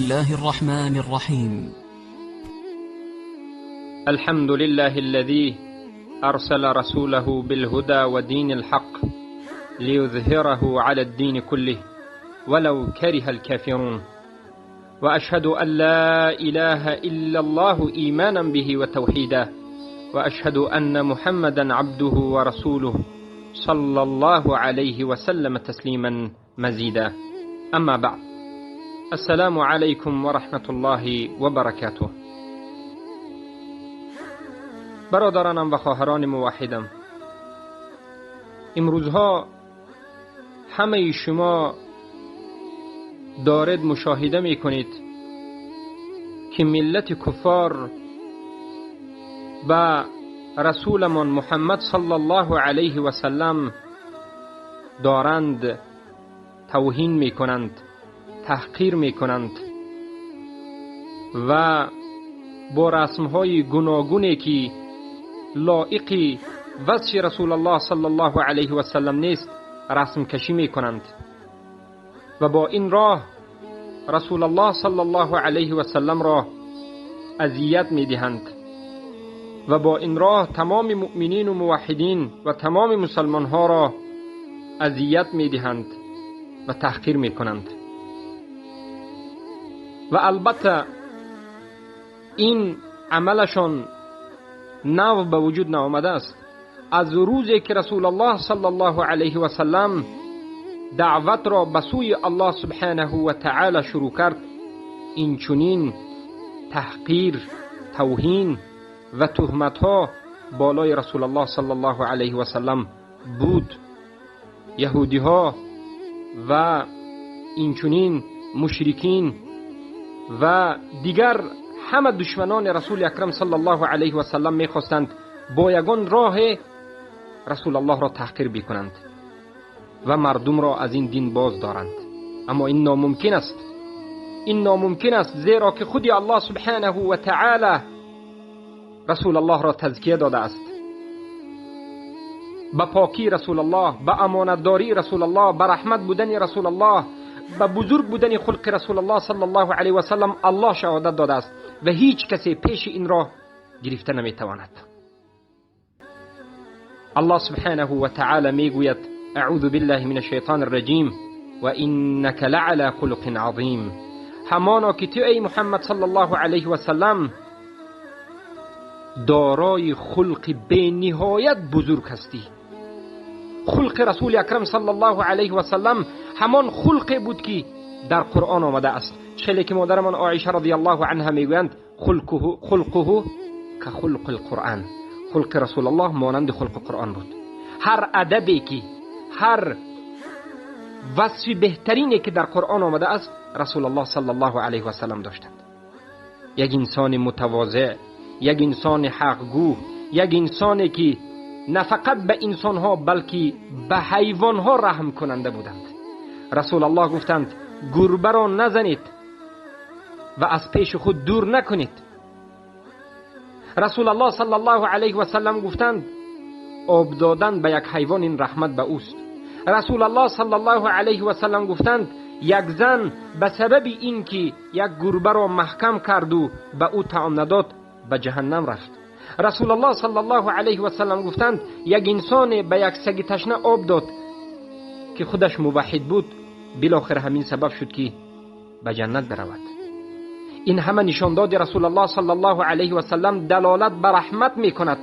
الله الرحمن الرحيم. الحمد لله الذي أرسل رسوله بالهدى ودين الحق ليظهره على الدين كله ولو كره الكافرون، وأشهد أن لا إله إلا الله إيمانا به وتوحيدا، وأشهد أن محمدا عبده ورسوله صلى الله عليه وسلم تسليما مزيدا. أما بعد، السلام عليكم ورحمة الله وبركاته. برادرانم و خواهران موحدم، امروزها همه شما دارید مشاهده می کنید که ملت کفار و رسولمان محمد صلی الله علیه و سلم دارند توهین می کنند، تحقیر می کنند و با رسمهای گوناگونی که لایق وصف رسول الله صلی الله علیه و سلم نیست رسم کشی می کنند و با این راه رسول الله صلی الله علیه و سلم را اذیت می دهند و با این راه تمام مؤمنین و موحدین و تمام مسلمان ها را اذیت می دهند و تحقیر می کنند. و البته این عملشان نو به وجود نآمده است. از روزی که رسول الله صلی الله علیه و سلم دعوت را به سوی الله سبحانه و تعالی شروع کرد، این چنین تحقیر، توهین و تهمت ها بالای رسول الله صلی الله علیه و سلم بود. یهودی ها و این چنین مشرکین و دیگر همه دشمنان رسول اکرم صلی الله علیه و سلم می‌خواستند با یگان راه رسول الله را تحقیر بکنند و مردم را از این دین باز دارند. اما این ناممکن است. این ناممکن است، زیرا که خودی الله سبحانه و تعالی رسول الله را تزکیه داده است. به پاکی رسول الله، به امانتداری رسول الله، به رحمت بودن رسول الله، به بزرگ بودن خلق رسول الله صلی الله علیه و سلم الله شهادت داده است و هیچ کسی پیش این را گرفته نمیتواند. الله سبحانه و تعالی میگوید: اعوذ بالله من الشیطان الرجیم و انک لعلی خلق عظیم. همانا که تو ای محمد صلی الله علیه و سلم دارای خلق به نهایت بزرگ هستی. خلق رسول اکرم صلی الله علیه و سلم همان خلق بود که در قرآن آمده است، چه که مادرمان عایشه رضی الله عنها میگویند خلقه که خلق القرآن. خلق رسول الله مانند خلق قرآن بود. هر ادبی که، هر وصف بهترینی که در قرآن آمده است رسول الله صلی الله علیه و سلم داشتند. یک انسان متواضع، یک انسان حقگو، یک انسانی که نه فقط به انسانها بلکه به حیوانها رحم کننده بودند. رسول الله گفتند گربه را نزنید و از پیش خود دور نکنید. رسول الله صلی الله علیه و سلم گفتند آب دادن به یک حیوان این رحمت به اوست. رسول الله صلی الله علیه و سلم گفتند یک زن به سبب این که یک گربه را محکم کرد و به او طعام نداد به جهنم رفت. رسول الله صلی الله علیه و سلم گفتند یک انسان به یک سگ تشنه آب داد که خودش موحد بود، بالاخره همین سبب شد که به جنت برود. این همه نشانداد رسول الله صلی الله علیه و سلم دلالت بر رحمت میکند.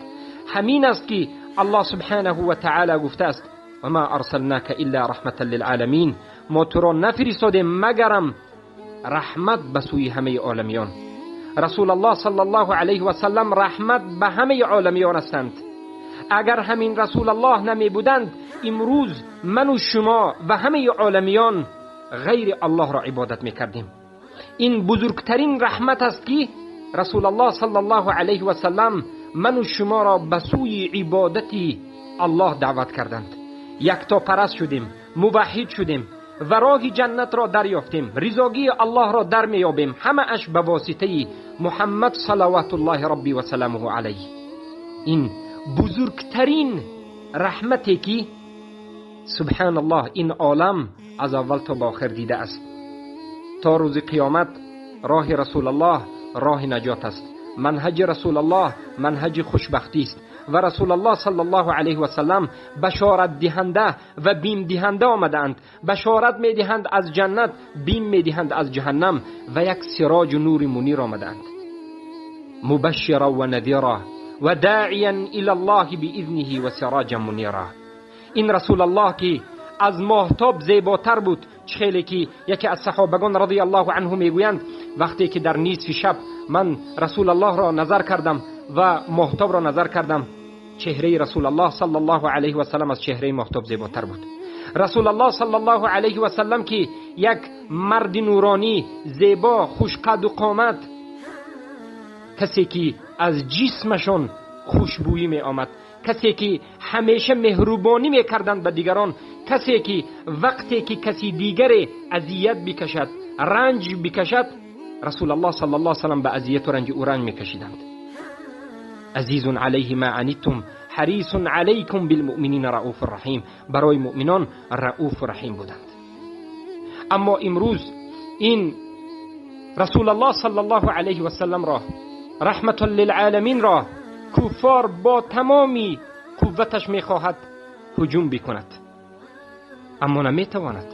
همین است که الله سبحانه و تعالی گفته است و ما ارسلناک الا رحمتا للعالمین. ما تو را نفرستادیم مگرم رحمت به سوی همه عالمیان. رسول الله صلی الله علیه و سلم رحمت به همه عالمیان هستند. اگر همین رسول الله نمی بودند امروز من و شما و همه عالمیان غیر الله را عبادت میکردیم. این بزرگترین رحمت است که رسول الله صلی الله علیه و سلم من و شما را به سوی عبادت الله دعوت کردند. یکتا پرست شدیم، موحد شدیم و راه جنت را دریافتیم، رضایت الله را در میابیم، همه اش به واسطه محمد صلوات الله ربی و سلامه علیه. این بزرگترین رحمتی که سبحان الله این عالم از اول تا به آخر دیده است. تا روز قیامت راه رسول الله راه نجات است. منهج رسول الله منهج خوشبختی است و رسول الله صلی الله علیه و سلم بشارت دهنده و بیم دهنده آمدند. بشارت می دهند از جنت، بیم می دهند از جهنم و یک سراج و نور منیر آمدند. مبشرا و نذیرا و داعیا الی الله باذنه و سراجا منیرا. این رسول الله که از ماهتاب زیباتر بود، خیلی که یکی از صحابگان رضی الله عنه میگویند وقتی که در نصف شب من رسول الله را نظر کردم و ماهتاب را نظر کردم، چهره رسول الله صلی الله علیه و سلم از چهره ماهتاب زیباتر بود. رسول الله صلی الله علیه و سلم که یک مرد نورانی، زیبا، خوشقد و قامت، کسی که از جسمشون خوشبویی می آمد، کسی که همیشه مهربانی می کردند به دیگران، کسی که وقتی که کسی دیگر اذیت بکشد، رنج بکشد، رسول الله صلی الله علیه و سلم به اذیت و رنج او رنج می کشیدند. عزیز علیه ما عنتم حریص علیکم بالمؤمنین رؤوف رحیم. برای مؤمنان رؤوف رحیم بودند. اما امروز این رسول الله صلی الله علیه و سلم را، رحمت للعالمین را، کفار با تمامی قوتش میخواهد هجوم بکند، اما نمیتواند.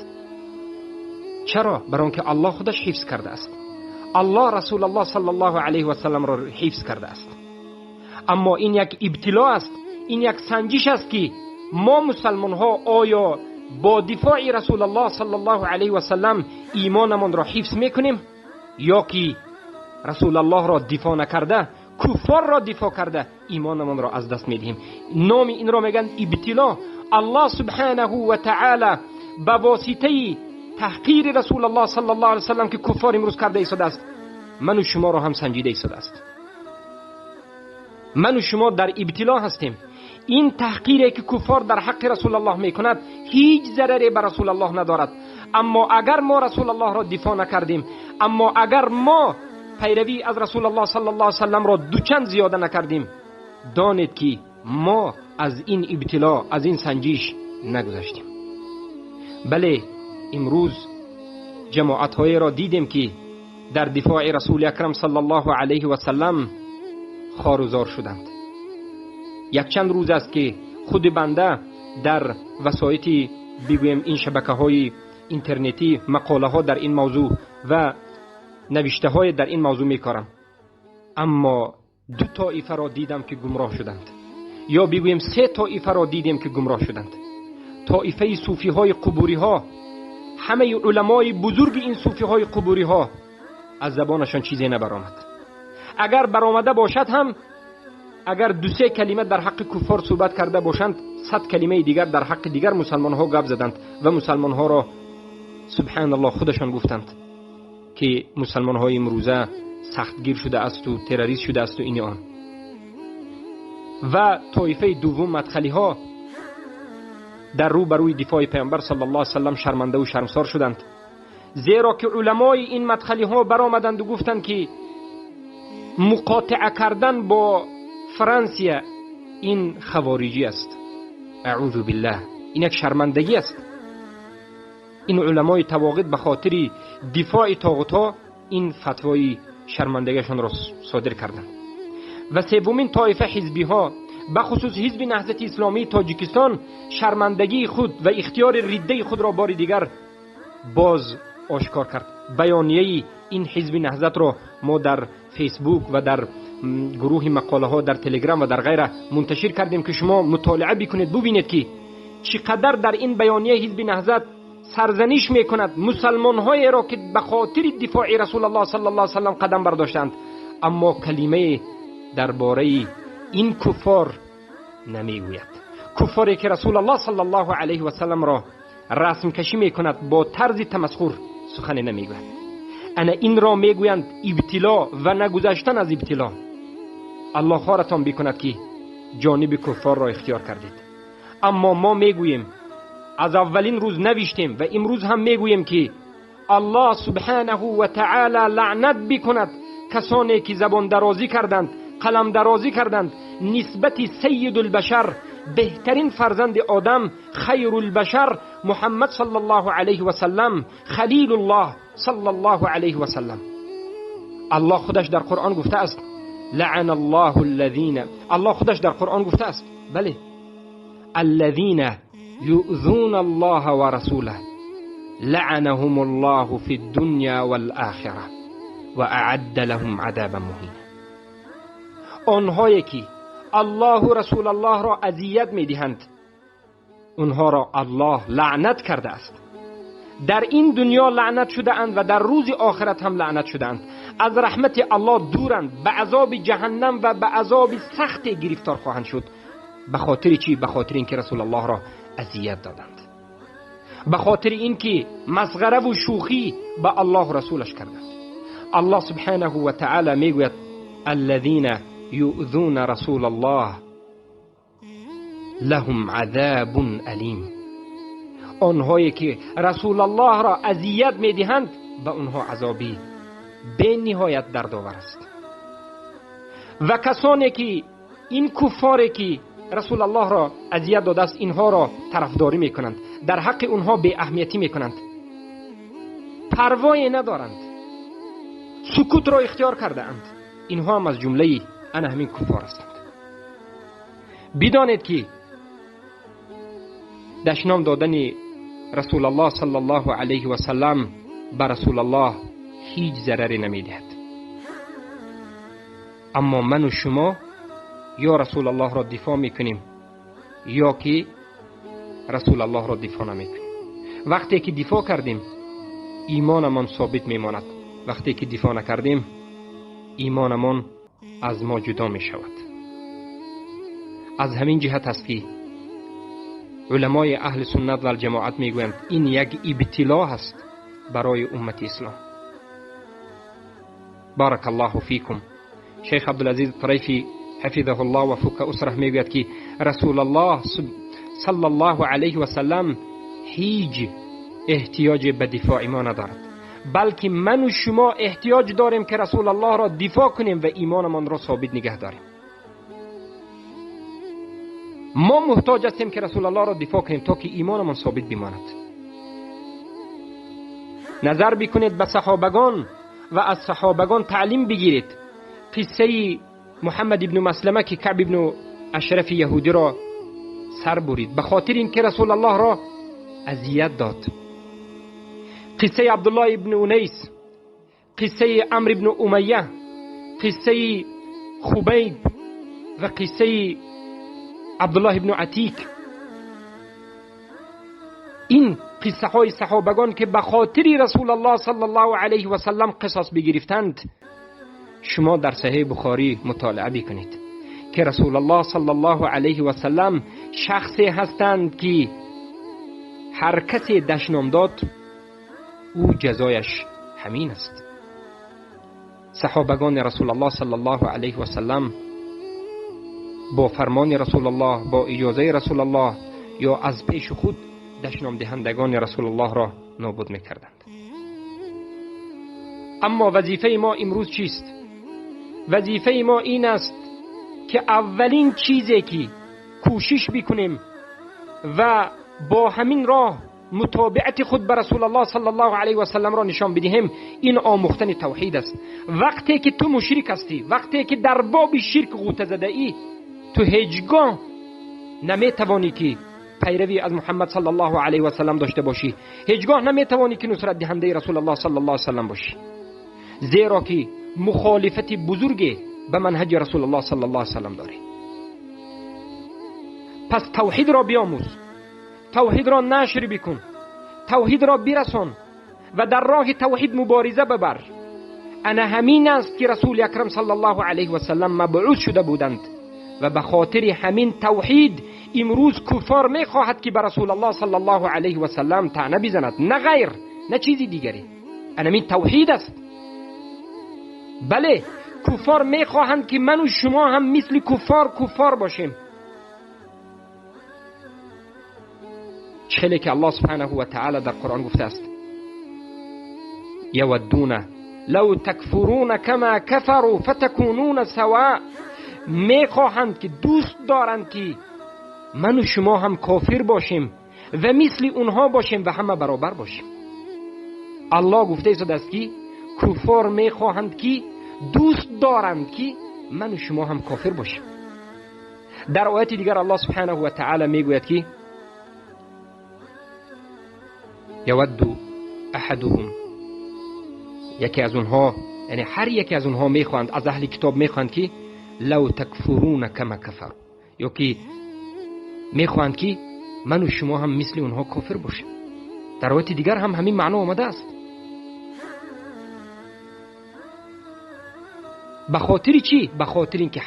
چرا؟ برای آنکه الله خودش حفظ کرده است. الله رسول الله صلی الله علیه و سلم را حفظ کرده است. اما این یک ابتلا است، این یک سنجش است که ما مسلمان ها آیا با دفاع رسول الله صلی الله علیه و سلم ایمانمان را حفظ میکنیم، یا که رسول الله را دفاع نکرده، کفار را دفاع کرده، ایمانمان را از دست میدهیم. نام این را میگن ابتلا. الله سبحانه و تعالی به واسطه تحقیر رسول الله صلی الله علیه و سلم که کفار امروز کرده ایستاده است، من و شما را هم سنجیده ایستاده است. من و شما در ابتلا هستیم. این تحقیری که کفار در حق رسول الله میکند هیچ ضرری به رسول الله ندارد. اما اگر ما رسول الله را دفاع نکردیم، اما اگر ما پیروی از رسول الله صلی الله علیه و سلم را دوچند زیاده نکردیم، دانید که ما از این ابتلا، از این سنجش نگذشتیم. بله، امروز جماعت‌های را دیدیم که در دفاع رسول اکرم صلی الله علیه و سلم خاروزار شدند. یک چند روز است که خود بنده در وسایط بگویم این شبکه‌های اینترنتی مقاله ها در این موضوع و نوشته های در این موضوع میکارم، اما دو طایفه را دیدم که گمراه شدند، یا بگویم سه طایفه را دیدیم که گمراه شدند. طایفه صوفی های قبوری ها، همه علمای بزرگ این صوفی های قبوری ها از زبانشان چیزی نبرآمد. اگر برآمده باشد هم، اگر دو سه کلمه در حق کفار صحبت کرده باشند، 100 کلمه دیگر در حق دیگر مسلمان ها گپ زدند و مسلمان ها را سبحان الله خودشان گفتند که مسلمان های امروزه سختگیر شده است و تروریست شده است و این آن. و طایفه دوم مدخلی ها در رو بروی دفاع پیامبر صلی الله علیه و سلم شرمنده و شرمسار شدند، زیرا که علمای این مدخلی ها برآمدند و گفتند که مقاطعه کردن با فرانسه این خوارجی است. اعوذ بالله، این یک شرمندگی است. این علمای تواغیت به خاطر دفاع طاغوت‌ها این فتوای شرمندگیشان را صادر کردند. و سومین طایفه حزبی ها، به خصوص حزب نهضت اسلامی تاجیکستان، شرمندگی خود و اختیار رده‌ی خود را بار دیگر باز آشکار کرد. بیانیه این حزب نهضت را ما در فیسبوک و در گروه مقاله ها در تلگرام و در غیره منتشر کردیم که شما مطالعه بکنید، ببینید که چقدر در این بیانیه حزب نهضت سرزنش میکند مسلمان های را که به خاطر دفاع رسول الله صلی الله علیه و سلم قدم برداشتند، اما کلمه درباره این کفار نمیگوید. کفاری که رسول الله صلی الله علیه و سلم را رسم کشی میکند با طرز تمسخر سخن نمیگوید. انا این را میگویند ابتلا و نگذشتن از ابتلا. الله خارتان بکند که جانب کفار را اختیار کردید. اما ما میگوییم، از اولین روز نوشتیم و امروز هم میگوییم که الله سبحانه و تعالی لعنت بکند کسانی که زبان درازی کردند، قلم درازی کردند نسبت سید البشر، بهترین فرزند آدم، خیر البشر محمد صلی الله علیه و سلم، خلیل الله صلی الله علیه و سلم. الله خودش در قرآن گفته است لعن الله الذین، الله خودش در قرآن گفته است بله الذین یؤذون الله و رسوله لعنهم الله فی الدنیا والآخره و اعد لهم عذابا مهینا. آنهایی که الله و رسول الله را اذیت می‌دهند اونها را الله لعنت کرده است. در این دنیا لعنت شده اند و در روز آخرت هم لعنت شده اند. از رحمت الله دورند، به عذاب جهنم و به عذاب سخت گرفتار خواهند شد. به خاطر چی؟ به خاطر اینکه رسول الله را اذیت دادند، به خاطر اینکه مسخره و شوخی به الله و رسولش کردند. الله سبحانه و تعالی میگوید الذين یؤذون رسول الله لهم عذاب علیم. آنهایی که رسول الله را اذیت میدهند به آنها عذابی به نهایت دردآور است. و کسانی که این کفاری که رسول الله را اذیت داده است اینها را طرفداری میکنند، در حق اونها بی اهمیتی میکنند، پروایی ندارند، سکوت را اختیار کرده اند، اینها هم از جمله همین کفار هستند. بدانید که دشنام دادن رسول الله صلی الله علیه و سلم به رسول الله هیچ ضرری نمیدهد. اما من و شما یا رسول الله را دفاع میکنیم یا که رسول الله را دفاع نمیکنیم. وقتی که دفاع کردیم ایمانمان ثابت میماند، وقتی که دفاع نکردیم ایمانمان از ما جدا می شود. از همین جهت است که علمای اهل سنت و الجماعت می گویند این یک ابتلا است برای امت اسلام. بارک الله فیکم. شیخ عبدالعزیز طریفی حفظه الله و فک اسره می گوید که رسول الله صلی الله علیه و سلم هیچ احتیاج به دفاع ما ندارد، بلکه من و شما احتیاج داریم که رسول الله را دفاع کنیم و ایمانمان را ثابت نگه داریم. ما محتاج هستیم که رسول الله را دفاع کنیم تا که ایمانمان ثابت بماند. نظر بکنید به صحابگان و از صحابگان تعلیم بگیرید. قصه محمد ابن مسلمه که کعب ابن اشرف یهودی را سر برید به خاطر اینکه رسول الله را اذیت داد. قصه عبدالله ابن انیس، قصه عمرو ابن امیه، قصه خبیب و قصه عبدالله ابن عتیک. این قصه های صحابگان که به خاطر رسول الله صلی الله علیه و سلم قصاص بگرفتند. شما در صحیح بخاری مطالعه بکنید که رسول الله صلی الله علیه و سلم شخصی هستند که هر کسی دشنام داد او جزایش همین است. صحابگان رسول الله صلی الله علیه و سلم با فرمان رسول الله، با اجازه رسول الله یا از پیش خود دشنام دهندگان رسول الله را نابود میکردند. اما وظیفه ما امروز چیست؟ وظیفه ما این است که اولین چیزی که کوشش بکنیم و با همین راه متابعت خود به رسول الله صلی الله علیه و سلم را نشان بدهیم این آموختن توحید است. وقتی که تو مشرک هستی، وقتی که در باب شرک غوطه زده ای، تو هیچگاه نمیتوانی که پیروی از محمد صلی الله علیه و سلم داشته باشی، هیچگاه نمیتوانی که نصرت دهنده رسول الله صلی الله علیه و سلم باشی، زیرا که مخالفت بزرگی به منهج رسول الله صلی الله علیه و سلم داری. پس توحید را بیاموز، توحید را نشر بکن، توحید را برسان و در راه توحید مبارزه ببر. انا همین است که رسول اکرم صلی الله علیه و سلم مبعوث شده بودند و به خاطر همین توحید امروز کفار میخواهد که به رسول الله صلی الله علیه و سلم طعنه بزند، نه غیر، نه چیزی دیگری. انا همین توحید است. بله، کفار میخواهند که من و شما هم مثل کفار باشیم. چخیلی که الله سبحانه و تعالی در قرآن گفته است یودون لو تکفرون کما کفروا فتکونون سواء. میخواهند که دوست دارند که من و شما هم کافر باشیم و مثل اونها باشیم و همه برابر باشیم. الله گفته است که کفار میخواهند که دوست دارند که من و شما هم کافر باشیم. در آیت دیگر الله سبحانه و تعالی میگوید که یود احدهم، یکی از اونها، یعنی هر یکی از اونها میخواند، از اهل کتاب میخواند که لو تکفرون کما کفر، یا که میخواند که من و شما هم مثل اونها کافر باشیم. در آیت دیگر هم همین معنا آمده است. به خاطر چی؟ به خاطر اینکه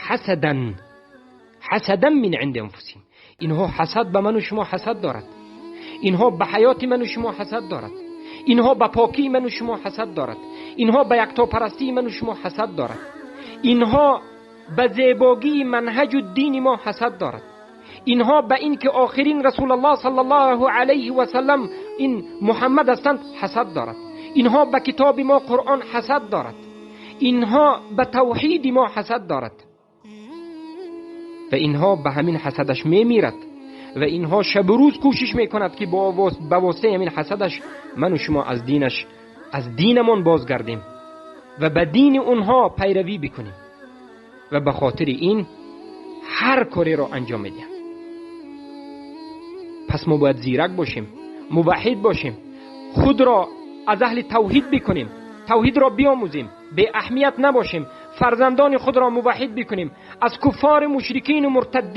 حسدا من عند انفسهم، اینها حسد به من و شما حسد دارد، اینها به حیات من و شما حسد دارد، اینها به پاکی من و شما حسد دارد، اینها به یکتاپرستی من و شما حسد دارد، اینها به زیبایی منهج و دین ما حسد دارد، اینها به این که آخرین رسول الله صلی الله علیه و سلم این محمد هستند حسد دارد، اینها به کتاب ما قرآن حسد دارد، اینها به توحید ما حسد دارد و اینها به همین حسدش میمیرد و اینها شب و روز کوشش میکند که با واسطه همین حسدش من و شما از دینمون بازگردیم و به دین اونها پیروی بکنیم و به خاطر این هر کاری را انجام میدیم. پس ما باید زیرک باشیم، موحد باشیم، خود را از اهل توحید بکنیم، توحید را بیاموزیم، به اهمیت نباشیم، فرزندان خود را موحد بکنیم، از کفار مشرکین و مرتدین